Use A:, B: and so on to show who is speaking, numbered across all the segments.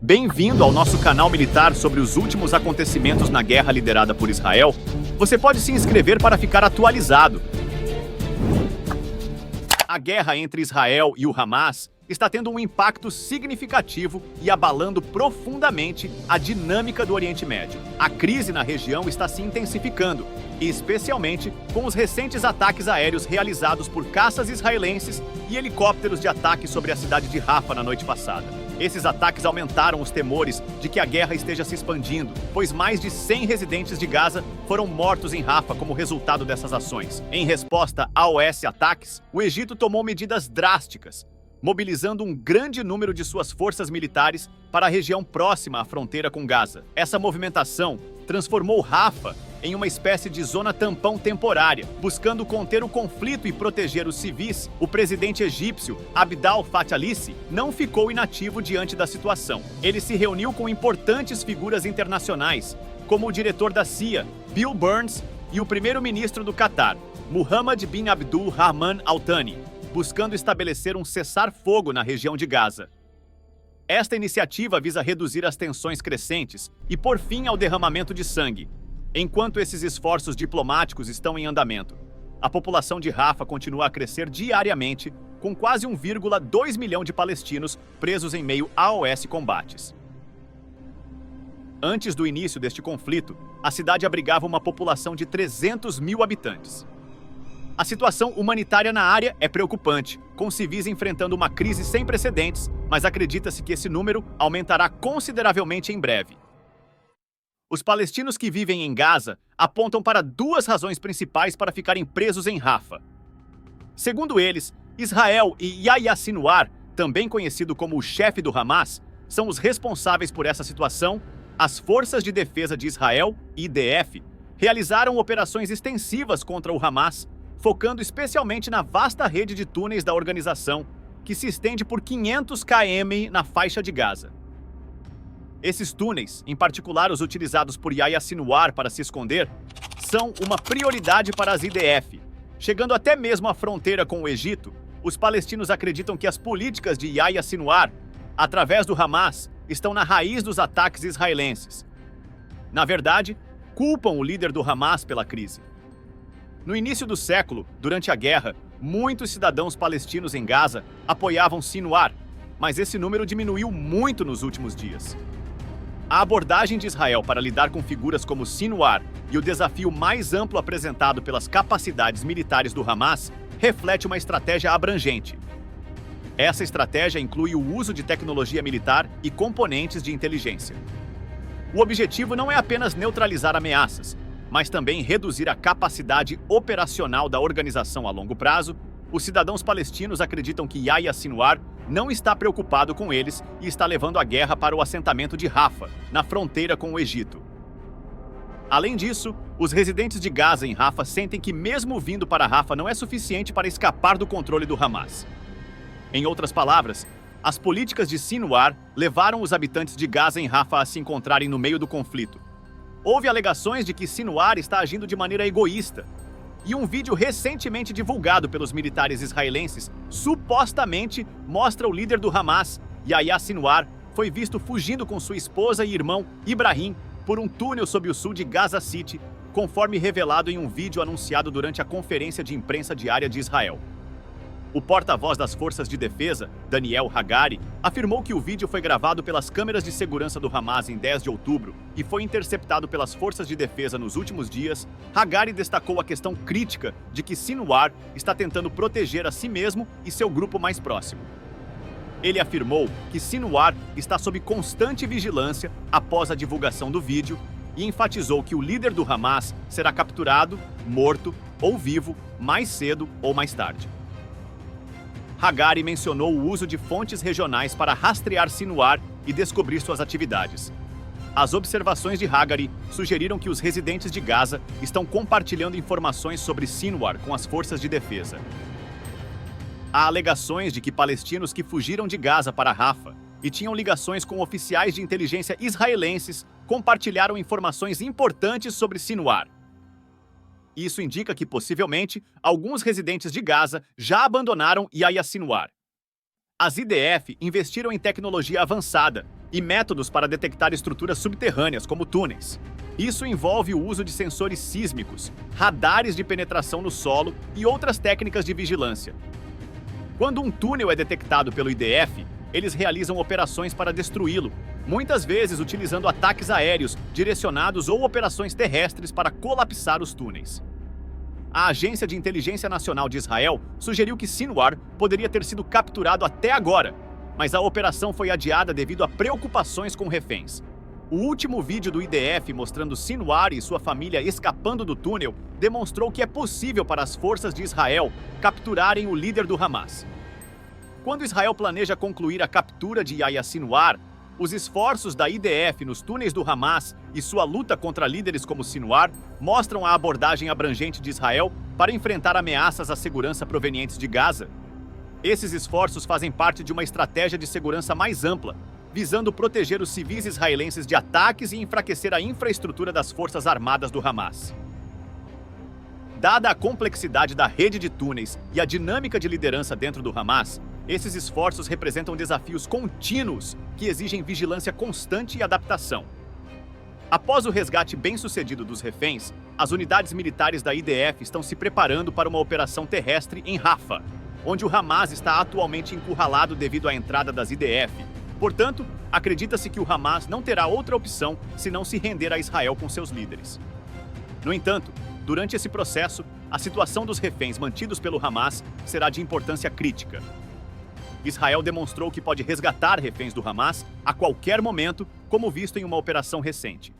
A: Bem-vindo ao nosso canal militar sobre os últimos acontecimentos na guerra liderada por Israel. Você pode se inscrever para ficar atualizado. A guerra entre Israel e o Hamas está tendo um impacto significativo e abalando profundamente a dinâmica do Oriente Médio. A crise na região está se intensificando, especialmente com os recentes ataques aéreos realizados por caças israelenses e helicópteros de ataque sobre a cidade de Rafa na noite passada. Esses ataques aumentaram os temores de que a guerra esteja se expandindo, pois mais de 100 residentes de Gaza foram mortos em Rafa como resultado dessas ações. Em resposta aos ataques, o Egito tomou medidas drásticas, mobilizando um grande número de suas forças militares para a região próxima à fronteira com Gaza. Essa movimentação transformou Rafa em uma espécie de zona tampão temporária, buscando conter o conflito e proteger os civis. O presidente egípcio, Abdel Fattah al-Sisi, não ficou inativo diante da situação. Ele se reuniu com importantes figuras internacionais, como o diretor da CIA, Bill Burns, e o primeiro-ministro do Catar, Mohammed bin Abdul Rahman Al Thani, buscando estabelecer um cessar-fogo na região de Gaza. Esta iniciativa visa reduzir as tensões crescentes e pôr fim ao derramamento de sangue. Enquanto esses esforços diplomáticos estão em andamento, a população de Rafa continua a crescer diariamente, com quase 1,2 milhão de palestinos presos em meio aos combates. Antes do início deste conflito, a cidade abrigava uma população de 300 mil habitantes. A situação humanitária na área é preocupante, com civis enfrentando uma crise sem precedentes, mas acredita-se que esse número aumentará consideravelmente em breve. Os palestinos que vivem em Gaza apontam para duas razões principais para ficarem presos em Rafa. Segundo eles, Israel e Yahya Sinwar, também conhecido como o chefe do Hamas, são os responsáveis por essa situação. As Forças de Defesa de Israel, IDF, realizaram operações extensivas contra o Hamas, focando especialmente na vasta rede de túneis da organização, que se estende por 500 km na faixa de Gaza. Esses túneis, em particular os utilizados por Yahya Sinwar para se esconder, são uma prioridade para as IDF. Chegando até mesmo à fronteira com o Egito, os palestinos acreditam que as políticas de Yahya Sinwar, através do Hamas, estão na raiz dos ataques israelenses. Na verdade, culpam o líder do Hamas pela crise. No início do século, durante a guerra, muitos cidadãos palestinos em Gaza apoiavam Sinwar, mas esse número diminuiu muito nos últimos dias. A abordagem de Israel para lidar com figuras como Sinwar e o desafio mais amplo apresentado pelas capacidades militares do Hamas reflete uma estratégia abrangente. Essa estratégia inclui o uso de tecnologia militar e componentes de inteligência. O objetivo não é apenas neutralizar ameaças, mas também reduzir a capacidade operacional da organização a longo prazo. Os cidadãos palestinos acreditam que Yahya Sinwar não está preocupado com eles e está levando a guerra para o assentamento de Rafa, na fronteira com o Egito. Além disso, os residentes de Gaza em Rafa sentem que mesmo vindo para Rafa não é suficiente para escapar do controle do Hamas. Em outras palavras, as políticas de Sinwar levaram os habitantes de Gaza em Rafa a se encontrarem no meio do conflito. Houve alegações de que Sinwar está agindo de maneira egoísta, e um vídeo recentemente divulgado pelos militares israelenses supostamente mostra o líder do Hamas, Yahya Sinwar, foi visto fugindo com sua esposa e irmão, Ibrahim, por um túnel sob o sul de Gaza City, conforme revelado em um vídeo anunciado durante a conferência de imprensa diária de Israel. O porta-voz das Forças de Defesa, Daniel Hagari, afirmou que o vídeo foi gravado pelas câmeras de segurança do Hamas em 10 de outubro e foi interceptado pelas Forças de Defesa nos últimos dias. Hagari destacou a questão crítica de que Sinwar está tentando proteger a si mesmo e seu grupo mais próximo. Ele afirmou que Sinwar está sob constante vigilância após a divulgação do vídeo e enfatizou que o líder do Hamas será capturado, morto ou vivo mais cedo ou mais tarde. Hagari mencionou o uso de fontes regionais para rastrear Sinwar e descobrir suas atividades. As observações de Hagari sugeriram que os residentes de Gaza estão compartilhando informações sobre Sinwar com as forças de defesa. Há alegações de que palestinos que fugiram de Gaza para Rafa e tinham ligações com oficiais de inteligência israelenses compartilharam informações importantes sobre Sinwar. Isso indica que, possivelmente, alguns residentes de Gaza já abandonaram Yahya Sinwar. As IDF investiram em tecnologia avançada, e métodos para detectar estruturas subterrâneas, como túneis. Isso envolve o uso de sensores sísmicos, radares de penetração no solo e outras técnicas de vigilância. Quando um túnel é detectado pelo IDF, eles realizam operações para destruí-lo, muitas vezes utilizando ataques aéreos, direcionados ou operações terrestres para colapsar os túneis. A Agência de Inteligência Nacional de Israel sugeriu que Sinwar poderia ter sido capturado até agora, mas a operação foi adiada devido a preocupações com reféns. O último vídeo do IDF mostrando Sinwar e sua família escapando do túnel demonstrou que é possível para as forças de Israel capturarem o líder do Hamas. Quando Israel planeja concluir a captura de Yahya Sinwar, os esforços da IDF nos túneis do Hamas e sua luta contra líderes como Sinwar mostram a abordagem abrangente de Israel para enfrentar ameaças à segurança provenientes de Gaza. Esses esforços fazem parte de uma estratégia de segurança mais ampla, visando proteger os civis israelenses de ataques e enfraquecer a infraestrutura das forças armadas do Hamas. Dada a complexidade da rede de túneis e a dinâmica de liderança dentro do Hamas, esses esforços representam desafios contínuos que exigem vigilância constante e adaptação. Após o resgate bem-sucedido dos reféns, as unidades militares da IDF estão se preparando para uma operação terrestre em Rafah, onde o Hamas está atualmente encurralado devido à entrada das IDF. Portanto, acredita-se que o Hamas não terá outra opção senão se render a Israel com seus líderes. No entanto, durante esse processo, a situação dos reféns mantidos pelo Hamas será de importância crítica. Israel demonstrou que pode resgatar reféns do Hamas a qualquer momento, como visto em uma operação recente.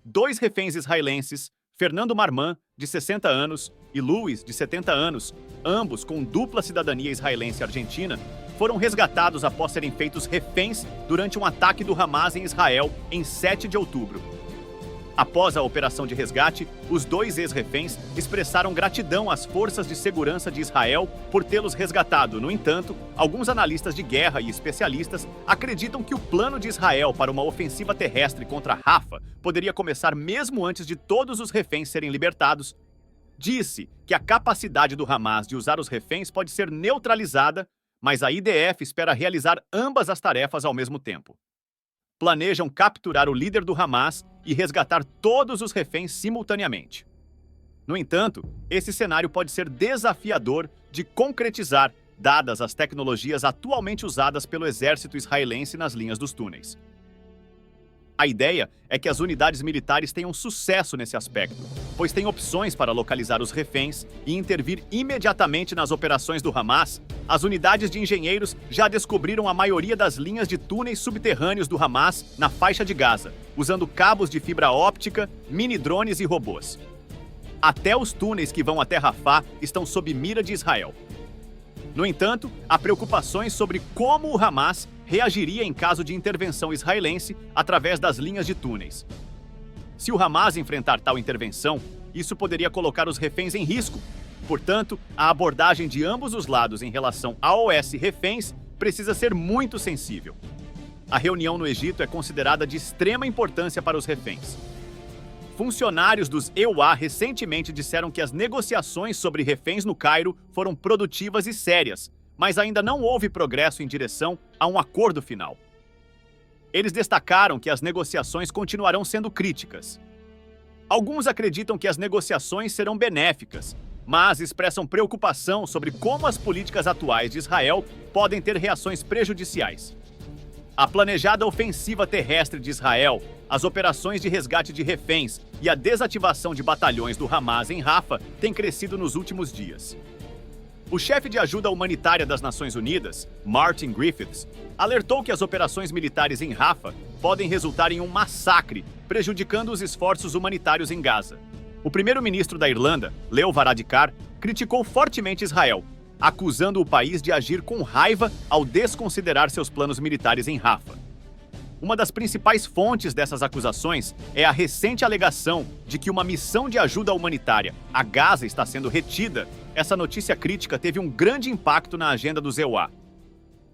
A: 2 reféns israelenses, Fernando Marman, de 60 anos, e Luiz, de 70 anos, ambos com dupla cidadania israelense e argentina, foram resgatados após serem feitos reféns durante um ataque do Hamas em Israel em 7 de outubro. Após a operação de resgate, os 2 ex-reféns expressaram gratidão às forças de segurança de Israel por tê-los resgatado. No entanto, alguns analistas de guerra e especialistas acreditam que o plano de Israel para uma ofensiva terrestre contra Rafah poderia começar mesmo antes de todos os reféns serem libertados. Disse que a capacidade do Hamas de usar os reféns pode ser neutralizada, mas a IDF espera realizar ambas as tarefas ao mesmo tempo. Planejam capturar o líder do Hamas e resgatar todos os reféns simultaneamente. No entanto, esse cenário pode ser desafiador de concretizar, dadas as tecnologias atualmente usadas pelo exército israelense nas linhas dos túneis. A ideia é que as unidades militares tenham sucesso nesse aspecto, pois têm opções para localizar os reféns e intervir imediatamente nas operações do Hamas. As unidades de engenheiros já descobriram a maioria das linhas de túneis subterrâneos do Hamas na faixa de Gaza, usando cabos de fibra óptica, mini-drones e robôs. Até os túneis que vão até Rafah estão sob mira de Israel. No entanto, há preocupações sobre como o Hamas reagiria em caso de intervenção israelense através das linhas de túneis. Se o Hamas enfrentar tal intervenção, isso poderia colocar os reféns em risco. Portanto, a abordagem de ambos os lados em relação a OS reféns precisa ser muito sensível. A reunião no Egito é considerada de extrema importância para os reféns. Funcionários dos EUA recentemente disseram que as negociações sobre reféns no Cairo foram produtivas e sérias, mas ainda não houve progresso em direção a um acordo final. Eles destacaram que as negociações continuarão sendo críticas. Alguns acreditam que as negociações serão benéficas, mas expressam preocupação sobre como as políticas atuais de Israel podem ter reações prejudiciais. A planejada ofensiva terrestre de Israel, as operações de resgate de reféns e a desativação de batalhões do Hamas em Rafah têm crescido nos últimos dias. O chefe de ajuda humanitária das Nações Unidas, Martin Griffiths, alertou que as operações militares em Rafah podem resultar em um massacre, prejudicando os esforços humanitários em Gaza. O primeiro-ministro da Irlanda, Leo Varadkar, criticou fortemente Israel, acusando o país de agir com raiva ao desconsiderar seus planos militares em Rafah. Uma das principais fontes dessas acusações é a recente alegação de que uma missão de ajuda humanitária a Gaza está sendo retida. Essa notícia crítica teve um grande impacto na agenda do EUA.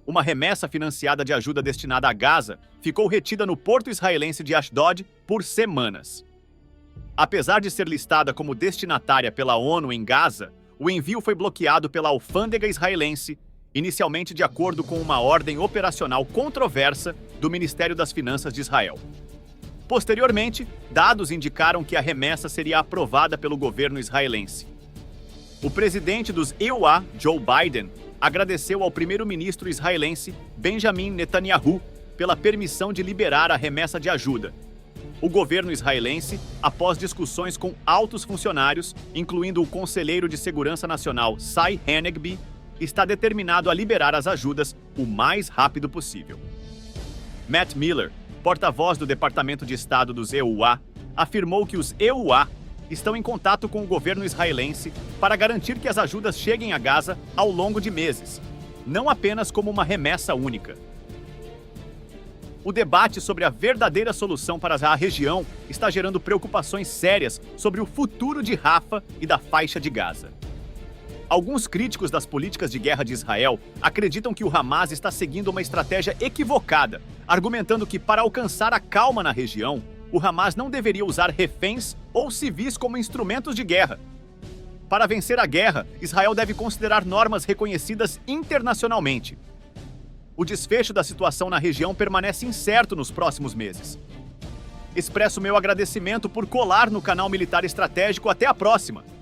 A: Uma remessa financiada de ajuda destinada a Gaza ficou retida no porto israelense de Ashdod por semanas. Apesar de ser listada como destinatária pela ONU em Gaza, o envio foi bloqueado pela alfândega israelense, inicialmente de acordo com uma ordem operacional controversa do Ministério das Finanças de Israel. Posteriormente, dados indicaram que a remessa seria aprovada pelo governo israelense. O presidente dos EUA, Joe Biden, agradeceu ao primeiro-ministro israelense, Benjamin Netanyahu, pela permissão de liberar a remessa de ajuda. O governo israelense, após discussões com altos funcionários, incluindo o conselheiro de Segurança Nacional, Tzvi Hanegbi, está determinado a liberar as ajudas o mais rápido possível. Matt Miller, porta-voz do Departamento de Estado dos EUA, afirmou que os EUA estão em contato com o governo israelense para garantir que as ajudas cheguem a Gaza ao longo de meses, não apenas como uma remessa única. O debate sobre a verdadeira solução para a região está gerando preocupações sérias sobre o futuro de Rafah e da faixa de Gaza. Alguns críticos das políticas de guerra de Israel acreditam que o Hamas está seguindo uma estratégia equivocada, argumentando que, para alcançar a calma na região, o Hamas não deveria usar reféns ou civis como instrumentos de guerra. Para vencer a guerra, Israel deve considerar normas reconhecidas internacionalmente. O desfecho da situação na região permanece incerto nos próximos meses. Expresso meu agradecimento por colar no canal Militar Estratégico. Até a próxima!